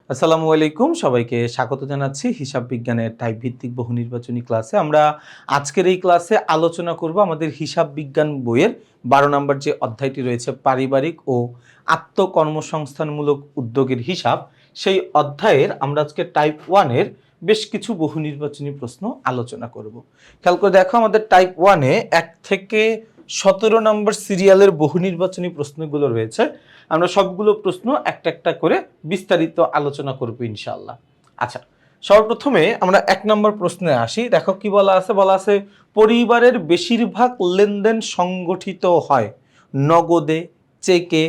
আসসালামু আলাইকুম, সবাইকে স্বাগত জানাচ্ছি হিসাব বিজ্ঞানের টাইপ ভিত্তিক বহু নির্বাচনী ক্লাসে। আমরা আজকের এই ক্লাসে আলোচনা করব আমাদের হিসাব বিজ্ঞান বইয়ের 12 নম্বর যে অধ্যায়টি রয়েছে পারিবারিক ও আত্মকর্মসংস্থানমূলক উদ্যোগের হিসাব, সেই অধ্যায়ের আমরা আজকে টাইপ 1-এর বেশ কিছু বহু নির্বাচনী প্রশ্ন আলোচনা করব। খেয়াল করে দেখো, আমাদের টাইপ 1-এ 1 থেকে 17 নম্বর সিরিয়ালের বহু নির্বাচনী প্রশ্নগুলো রয়েছে। আমরা সবগুলো প্রশ্ন একটা একটা করে বিস্তারিত আলোচনা করব ইনশাআল্লাহ। আচ্ছা, সর্বপ্রথমে আমরা 1 নম্বর প্রশ্নে আসি। দেখো কি বলা আছে পরিবারের বেশিরভাগ লেনদেন সংগঠিত হয় নগদে, চেকে,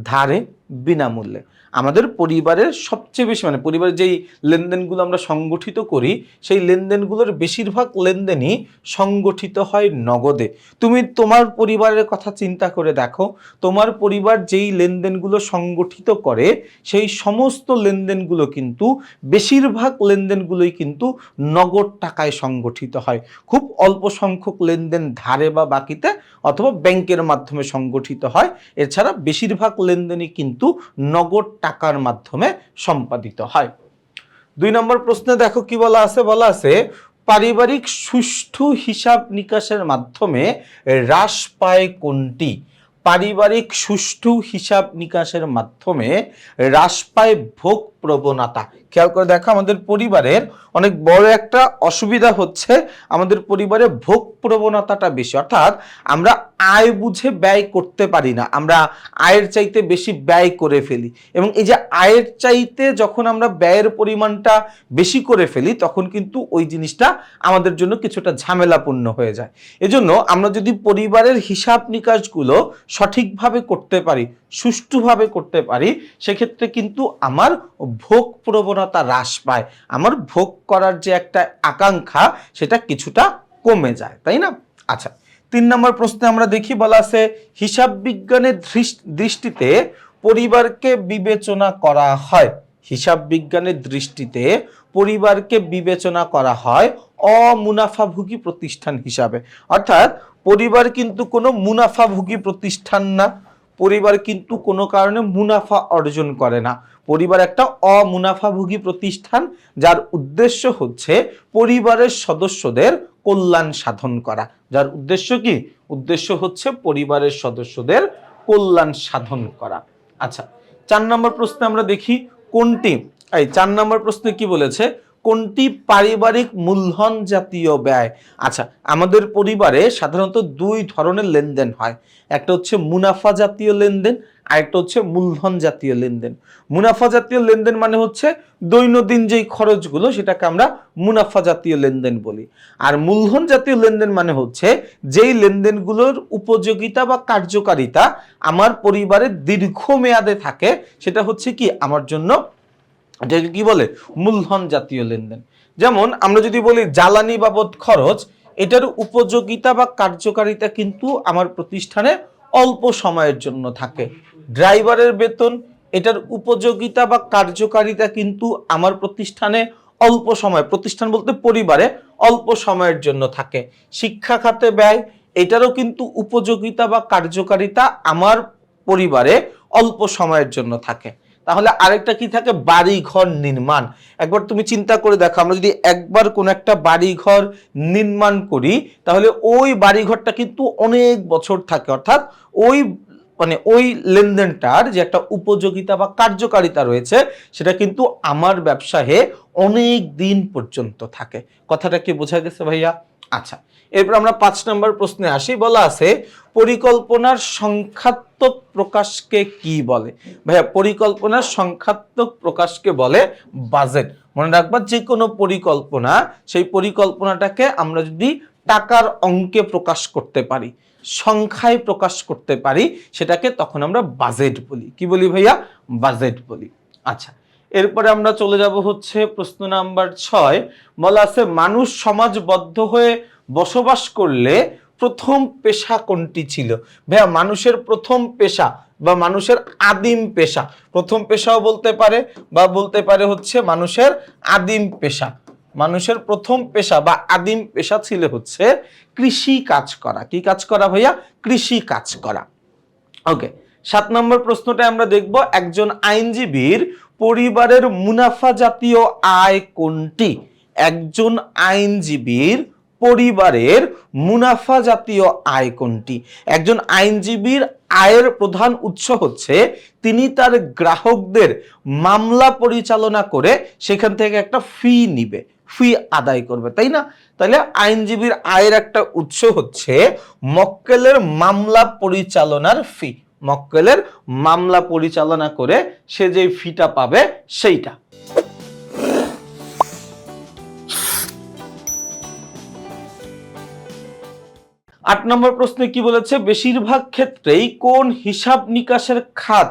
ধারে, বিনামূল্যে। আমাদের পরিবারের সবচেয়ে বেশি পরিবারের যেই লেনদেনগুলো আমরা সংগঠিত করি, সেই লেনদেনগুলোর বেশিরভাগ লেনদেনই সংগঠিত হয় নগদে। তুমি তোমার পরিবারের কথা চিন্তা করে দেখো, তোমার পরিবার যেই লেনদেনগুলো সংগঠিত করে সেই সমস্ত লেনদেনগুলো কিন্তু বেশিরভাগ লেনদেনগুলোই কিন্তু নগদ টাকায় সংগঠিত হয়। খুব অল্প সংখ্যক লেনদেন ধারে বা বাকিতে অথবা ব্যাংকের মাধ্যমে সংগঠিত হয়। এছাড়া বেশিরভাগ লেনদেনই কিন্তু নগদ টাকার মাধ্যমে সম্পাদিত হয়। 2 নম্বর প্রশ্নে দেখো কি বলা আছে পারিবারিক সুষ্ঠু হিসাব নিকাশের মাধ্যমে হ্রাস পায় কোনটি? পারিবারিক সুষ্ঠু হিসাব নিকাশের মাধ্যমে হ্রাস পায় ভোগ প্রবণতা। খেয়াল করে দেখো, আমাদের পরিবারের অনেক বড় একটা অসুবিধা হচ্ছে আমাদের পরিবারে ভোগ প্রবণতাটা বেশি, অর্থাৎ আমরা আয় বুঝে ব্যয় করতে পারি না, আমরা আয়ের চাইতে বেশি ব্যয় করে ফেলি। এবং এই যে আয়ের চাইতে যখন আমরা ব্যয়ের পরিমাণটা বেশি করে ফেলি, তখন কিন্তু ওই জিনিসটা আমাদের জন্য কিছুটা ঝামেলাপূর্ণ হয়ে যায়। এজন্য আমরা যদি পরিবারের হিসাব নিকাশগুলো সঠিকভাবে করতে পারি, সুষ্ঠুভাবে করতে পারি, সেক্ষেত্রে কিন্তু আমার ভোগ প্রবণতা হ্রাস পায়, আমার ভোগ করার যে একটা আকাঙ্ক্ষা সেটা কিছুটা কমে যায়, তাই না? আচ্ছা, 3 নম্বর প্রশ্নে আমরা দেখি বলা আছে হিসাব বিজ্ঞানের দৃষ্টিতে পরিবারকে বিবেচনা করা হয়। হিসাব বিজ্ঞানের দৃষ্টিতে পরিবারকে বিবেচনা করা হয় অমুনাফাভোগী প্রতিষ্ঠান হিসাবে। অর্থাৎ পরিবার কিন্তু কোনো মুনাফাভোগী প্রতিষ্ঠান না, পরিবার কিন্তু কোনো কারণে মুনাফা অর্জন করে না। পরিবার একটা অমুনাফাভোগী প্রতিষ্ঠান, যার উদ্দেশ্য হচ্ছে পরিবারের সদস্যদের কল্যাণ সাধন করা। যার উদ্দেশ্য কি? উদ্দেশ্য হচ্ছে পরিবারের সদস্যদের কল্যাণ সাধন করা। আচ্ছা, 4 নম্বর প্রশ্নে আমরা দেখি কোনটি, 4 নম্বর প্রশ্নে কি বলেছে, কোনটি পারিবারিক মূলধন জাতীয় ব্যয়? আচ্ছা, আমাদের পরিবারে সাধারণত 2 ধরনের লেনদেন হয়। একটা হচ্ছে মুনাফা জাতীয় লেনদেন, আরেকটা হচ্ছে মূলধন জাতীয় লেনদেন। মুনাফা জাতীয় লেনদেন মানে হচ্ছে দৈনন্দিন যেই খরচগুলো, সেটাকে আমরা মুনাফা জাতীয় লেনদেন বলি। আর মূলধন জাতীয় লেনদেন মানে হচ্ছে যেই লেনদেনগুলোর উপযোগিতা বা কার্যকারিতা আমার পরিবারের দীর্ঘমেয়াদে থাকে, সেটা হচ্ছে কি আমার জন্য, এটাকে কি বলে? মূলধন জাতীয় লেনদেন। যেমন আমরা যদি বলি জ্বালানি বাবদ খরচ, এটার উপযোগিতা বা কার্যকারিতা কিন্তু আমার প্রতিষ্ঠানে অল্প সময়ের জন্য থাকে। ড্রাইভারের বেতন, এটার উপযোগিতা বা কার্যকারিতা কিন্তু আমার প্রতিষ্ঠানে অল্প সময়, প্রতিষ্ঠান বলতে পরিবারে অল্প সময়ের জন্য থাকে। শিক্ষা খাতে ব্যয়, এটারও কিন্তু উপযোগিতা বা কার্যকারিতা আমার পরিবারে অল্প সময়ের জন্য থাকে। তাহলে আরেকটা কি থাকে? বাড়ি ঘর নির্মাণ। একবার তুমি চিন্তা করে দেখো, আমরা যদি একবার কোন একটা বাড়ি ঘর নির্মাণ করি, তাহলে ওই বাড়ি ঘরটা কিন্তু অনেক বছর থাকে। অর্থাৎ ওই লেনদেনটার যে একটা উপযোগিতা বা কার্যকারিতা রয়েছে, সেটা কিন্তু আমার ব্যবসায়ে অনেক দিন পর্যন্ত থাকে। কথাটা কি বোঝা গেছে ভাইয়া? আচ্ছা, এরপর আমরা 5 নম্বর প্রশ্নে আসি। বলা আছে পরিকল্পনার সংখ্যাত্মক প্রকাশকে কি বলে? ভাইয়া, পরিকল্পনার সংখ্যাত্মক প্রকাশকে বলে বাজেট। মনে রাখবা, যে কোনো পরিকল্পনা, সেই পরিকল্পনাটাকে আমরা যদি টাকার অঙ্কে প্রকাশ করতে পারি, সংখ্যায় প্রকাশ করতে পারি, সেটাকে তখন আমরা বাজেট বলি। কি বলি ভাইয়া? বাজেট বলি। আচ্ছা, এরপরে আমরা চলে যাব হচ্ছে প্রশ্ন নাম্বার 6। বলা আছে মানুষ সমাজবদ্ধ হয়ে বসবাস করলে প্রথম পেশা কোনটি ছিল? ভাইয়া, মানুষের প্রথম পেশা বা মানুষের আদিম পেশা, প্রথম পেশাও বলতে পারে বা বলতে পারে হচ্ছে মানুষের আদিম পেশা। মানুষের প্রথম পেশা বা আদিম পেশা ছিল হচ্ছে কৃষি কাজ করা। কি কাজ করা ভাইয়া? কৃষি কাজ করা। ওকে, 7 নম্বর প্রশ্নটা আমরা দেখব একজন আইনজীবীর পরিবারের মুনাফা জাতীয় আয় কোনটি? একজন আইনজীবীর পরিবারের মুনাফা জাতীয় আয় কোনটি? একজন আইনজীবীর আয়ের প্রধান উৎস হচ্ছে তিনি তার গ্রাহকদের মামলা পরিচালনা করে সেখান থেকে একটা ফি নিবে, ফি আদায় করবে, তাই না? তাহলে আইনজীবীর আয়ের একটা উৎস হচ্ছে মক্কেলের মামলা পরিচালনার ফি। মক্কেলের মামলা পরিচালনা করে সে যে ফিটা পাবে সেইটা। 8 নম্বর প্রশ্নে কি বলেছে? বেশিরভাগ ক্ষেত্রেই কোন হিসাব নিকাশের খাত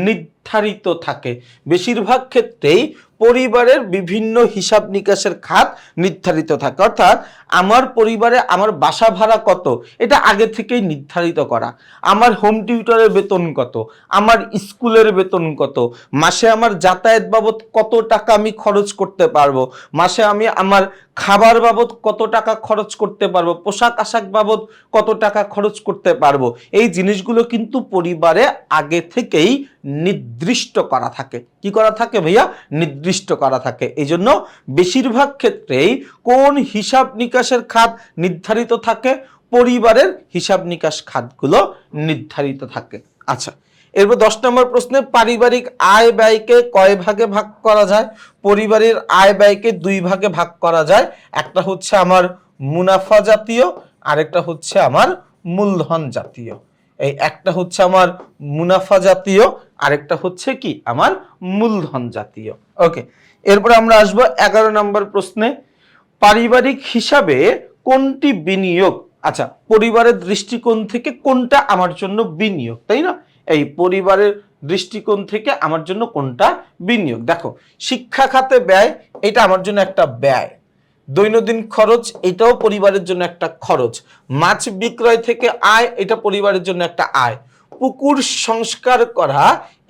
নির্ধারিত থাকে? বেশিরভাগ ক্ষেত্রেই পরিবারের বিভিন্ন হিসাব নিকাশের খাত নির্ধারিত থাকে। অর্থাৎ আমার পরিবারে আমার বাসা ভাড়া কত, এটা আগে থেকেই নির্ধারিত করা। আমার হোম টিউটরের বেতন কত, আমার স্কুলের বেতন কত, মাসে আমার যাতায়াত বাবদ কত টাকা আমি খরচ করতে পারবো, মাসে আমি আমার খাবার বাবদ কত টাকা খরচ করতে পারবো, পোশাক আশাক বাবদ কত টাকা খরচ করতে পারবো, এই জিনিসগুলো কিন্তু পরিবারে আগে থেকেই নির্দিষ্ট করা থাকে। কি করা থাকে ভাইয়া? নির্দিষ্ট করা থাকে। এই জন্য বেশিরভাগ ক্ষেত্রেই কোন হিসাব নিকাশের খাত নির্ধারিত থাকে? পরিবারের হিসাব নিকাশ খাতগুলো নির্ধারিত থাকে। আচ্ছা, এরপর 10 নম্বর প্রশ্নে পারিবারিক আয় ব্যয়কে কয় ভাগে ভাগ করা যায়? পরিবারের আয় ব্যয়কে 2 ভাগে ভাগ করা যায়। একটা হচ্ছে আমার মুনাফা জাতীয়, আরেকটা হচ্ছে আমার মূলধন জাতীয়। এই একটা হচ্ছে আমার মুনাফা জাতীয়, আরেকটা হচ্ছে কি আমার মূলধন জাতীয়। ওকে, এরপর আমরা আসবো 11 নম্বর প্রশ্নে। পারিবারিক হিসাবে কোনটি বিনিয়োগ? আচ্ছা, পরিবারের দৃষ্টিকোণ থেকে কোনটা আমার জন্য বিনিয়োগ, তাই না? এই পরিবারের দৃষ্টিকোণ থেকে আমার জন্য কোনটা বিনিয়োগ? দেখো, শিক্ষা খাতে ব্যয়, এটা আমার জন্য একটা ব্যয়। দৈনন্দিন খরচ, এটাও পরিবারের জন্য একটা খরচ। মাছ বিক্রয় থেকে আয়, এটা পরিবারের জন্য একটা আয়। পুকুর সংস্কার করা,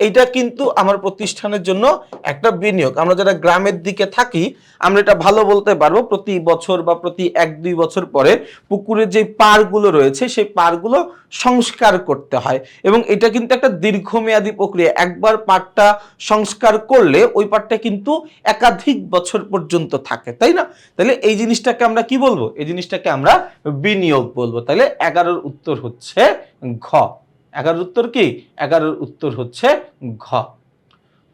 এটা কিন্তু আমার প্রতিষ্ঠানের জন্য একটা বিনিয়োগ। আমরা যারা গ্রামের দিকে থাকি আমরা এটা ভালো বলতে পারবো, প্রতি বছর বা প্রতি 1-2 বছর পরে পুকুরের যে পাড়গুলো রয়েছে সেই পাড়গুলো সংস্কার করতে হয় এবং এটা কিন্তু একটা দীর্ঘমেয়াদী প্রক্রিয়া। একবার পাড়টা সংস্কার করলে ওই পাড়টা কিন্তু একাধিক বছর পর্যন্ত থাকে, তাই না? তাহলে এই জিনিসটাকে আমরা কি বলবো? এই জিনিসটাকে আমরা বিনিয়োগ বলবো। তাহলে 11-র উত্তর হচ্ছে ঘ। 11-র উত্তর কি? 11-র উত্তর হচ্ছে ঘ।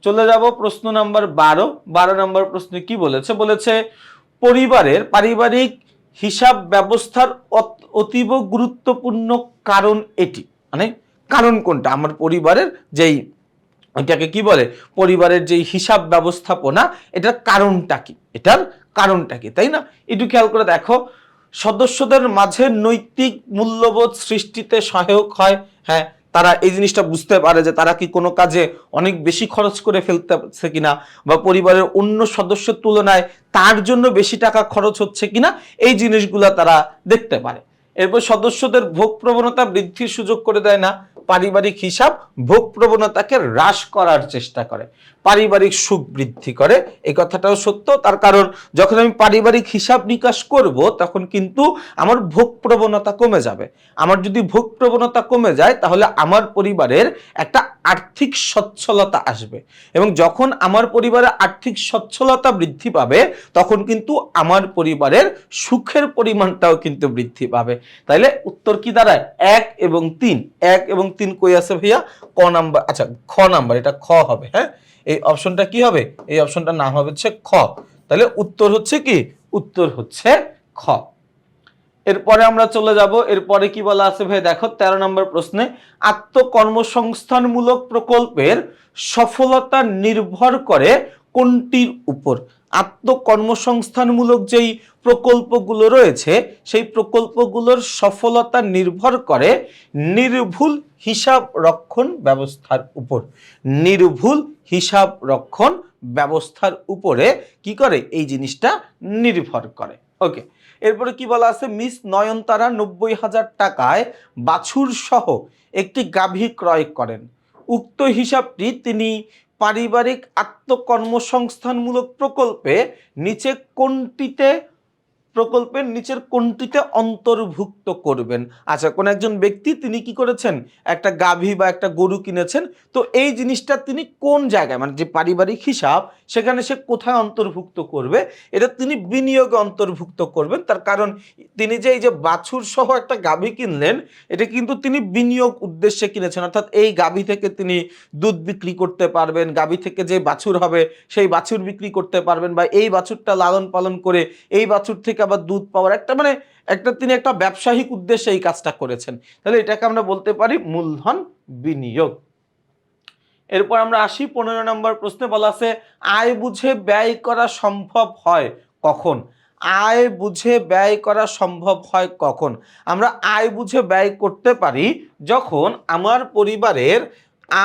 চলে যাব প্রশ্ন নাম্বার 12। 12 নম্বর প্রশ্নে কি বলেছে? বলেছে পরিবারের পারিবারিক হিসাব ব্যবস্থার অতীব গুরুত্বপূর্ণ কারণ এটি। মানে কারণ কোনটা? আমার পরিবারের যেই এটাকে কি বলে, পরিবারের যেই হিসাব ব্যবস্থাপনা, এটার কারণটা কি? এটার কারণটা কি, তাই না? একটু খেয়াল করে দেখো, সদস্যদের মাঝে নৈতিক মূল্যবোধ সৃষ্টিতে সহায়ক হয়। হ্যাঁ, তারা এই জিনিসটা বুঝতে পারে যে তারা কি কোনো কাজে অনেক বেশি খরচ করে ফেলতেছে কিনা, বা পরিবারের অন্য সদস্যের তুলনায় তার জন্য বেশি টাকা খরচ হচ্ছে কিনা, এই জিনিসগুলো তারা দেখতে পারে। এরপর সদস্যদের ভোগ প্রবণতা বৃদ্ধির সুযোগ করে দেয় না। পারিবারিক হিসাব ভোগ প্রবণতাকে হ্রাস করার চেষ্টা করে, পারিবারিক সুখ বৃদ্ধি করে। এই কথাটাও সত্য, তার কারণ যখন আমি পারিবারিক হিসাব নিকাশ করব তখন কিন্তু আমার ভোগ প্রবণতা কমে যাবে। আমার যদি ভোগ প্রবণতা কমে যায় তাহলে আমার পরিবারের একটা আর্থিক সচ্ছলতা আসবে, এবং যখন আমার পরিবারে আর্থিক সচ্ছলতা বৃদ্ধি পাবে তখন কিন্তু আমার পরিবারের সুখের পরিমাণটাও কিন্তু বৃদ্ধি পাবে। তাইলে উত্তর কি দাঁড়ায়? 1 এবং 3। 1 এবং 3 কই আছে ভাইয়া? ক নাম্বার, আচ্ছা খ নাম্বার, এটা খ হবে। হ্যাঁ, এই অপশনটা কি হবে? এই অপশনটা নাম হবে হচ্ছে খ। তাহলে উত্তর হচ্ছে কি? উত্তর হচ্ছে খ। এরপরে আমরা চলে যাব। এরপরে কি বলা আছে ভাই? দেখো 13 নম্বর প্রশ্নে আত্মকর্মসংস্থানমূলক প্রকল্পের সফলতা নির্ভর করে কোনটির উপর? আত্মকর্মসংস্থানমূলক যেই প্রকল্পগুলো রয়েছে সেই প্রকল্পগুলোর সফলতা নির্ভর করে নির্ভুল হিসাব রক্ষণ ব্যবস্থার উপর। নির্ভুল হিসাব রক্ষণ ব্যবস্থার উপরে কি করে? এই জিনিসটা নির্ভর করে। ওকে, এরপরে কি বলা আছে? মিস নয়নতারা 90,000 টাকায় বাছুর সহ একটি গাভী ক্রয় করেন। উক্ত হিসাবটি তিনি পারিবারিক আত্মকর্মসংস্থানমূলক প্রকল্পে নিচে কোনটিতে প্রকল্পের নিচের কোনটিতে অন্তর্ভুক্ত করবেন? আচ্ছা, কোন একজন ব্যক্তি তিনি কি করেছেন, একটা গাভী বা একটা গরু কিনেছেন, তো এই জিনিসটা তিনি কোন জায়গায়, মানে যে পারিবারিক হিসাব সেখানে সে কোথায় অন্তর্ভুক্ত করবে, এটা তিনি বিনিয়োগে অন্তর্ভুক্ত করবেন। তার কারণ তিনি যে এই যে বাছুর সহ একটা গাভী কিনলেন, এটা কিন্তু তিনি বিনিয়োগ উদ্দেশ্যে কিনেছেন, অর্থাৎ এই গাভী থেকে তিনি দুধ বিক্রি করতে পারবেন, গাভী থেকে যে বাছুর হবে সেই বাছুর বিক্রি করতে পারবেন, বা এই বাছুরটা লালন পালন করে এই বাছুর থেকে আবার দুধ পাওয়ার একটা মানে একটা তিনি একটা ব্যবসায়িক উদ্দেশ্যে এই কাজটা করেছেন। তাহলে এটাকে আমরা বলতে পারি মূলধন বিনিয়োগ। এরপর আমরা আসি 15 নম্বর প্রশ্নে, বলা আছে আয় বুঝে ব্যয় করা সম্ভব হয় কখন? আয় বুঝে ব্যয় করা সম্ভব হয় কখন? আমরা আয় বুঝে ব্যয় করতে পারি যখন আমার পরিবারের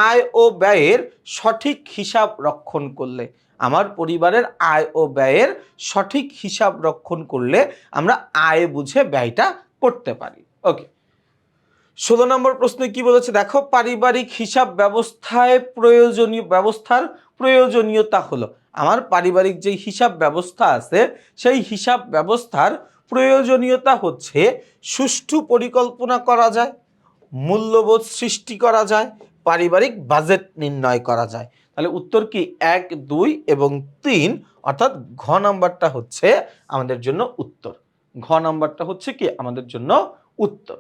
আয় ও ব্যয়ের সঠিক হিসাব রক্ষণ করলে। আমার পরিবারের আয় ও ব্যয়ের সঠিক হিসাব রক্ষণ করলে আমরা আয় বুঝে ব্যয়টা করতে পারি। ওকে, 16 নম্বর প্রশ্নে কি বলেছে দেখো, পারিবারিক হিসাব ব্যবস্থার প্রয়োজনীয়তা হলো। আমার পারিবারিক যে হিসাব ব্যবস্থা আছে সেই হিসাব ব্যবস্থার প্রয়োজনীয়তা হচ্ছে সুষ্ঠু পরিকল্পনা করা যায়, মূল্যবোধ সৃষ্টি করা যায়, পারিবারিক বাজেট নির্ণয় করা যায়। তাহলে উত্তর কি 1, 2 এবং 3, অর্থাৎ ঘ নাম্বারটা হচ্ছে আমাদের জন্য উত্তর। ঘ নাম্বারটা হচ্ছে কি আমাদের জন্য উত্তর।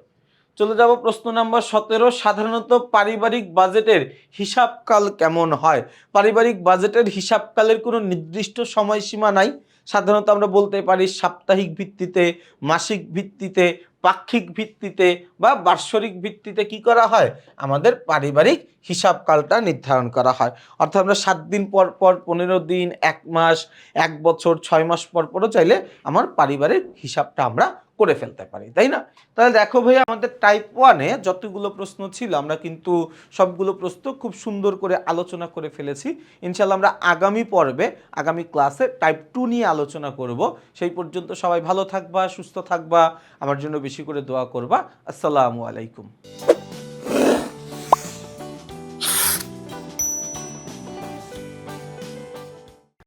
চলে যাব প্রশ্ন নাম্বার 17। সাধারণত পারিবারিক বাজেটের হিসাবকাল কেমন হয়? পারিবারিক বাজেটের হিসাবকালের কোনো নির্দিষ্ট সময়সীমা নাই। সাধারণত আমরা বলতে পারি সাপ্তাহিক ভিত্তিতে, মাসিক ভিত্তিতে, পাক্ষিক ভিত্তিতে বা বার্ষিক ভিত্তিতে কি করা হয়, আমাদের পারিবারিক হিসাবকালটা নির্ধারণ করা হয়। অর্থাৎ আমরা 7 দিন পর পর, 15 দিন, 1 মাস, 1 বছর, 6 মাস পর পরও চাইলে আমার পারিবারিক হিসাবটা আমরা করে ফেলতে পারি, তাই না? তাহলে দেখো ভাই, আমাদের টাইপ 1-এ যতগুলো প্রশ্ন ছিল আমরা কিন্তু সবগুলো প্রশ্ন খুব সুন্দর করে আলোচনা করে ফেলেছি। ইনশাআল্লাহ আমরা আগামী পর্বে, আগামী ক্লাসে টাইপ 2 নিয়ে আলোচনা করব। সেই পর্যন্ত সবাই ভালো থাকবা, সুস্থ থাকবা, আমার জন্য বেশি করে দোয়া করবা। আসসালামু আলাইকুম।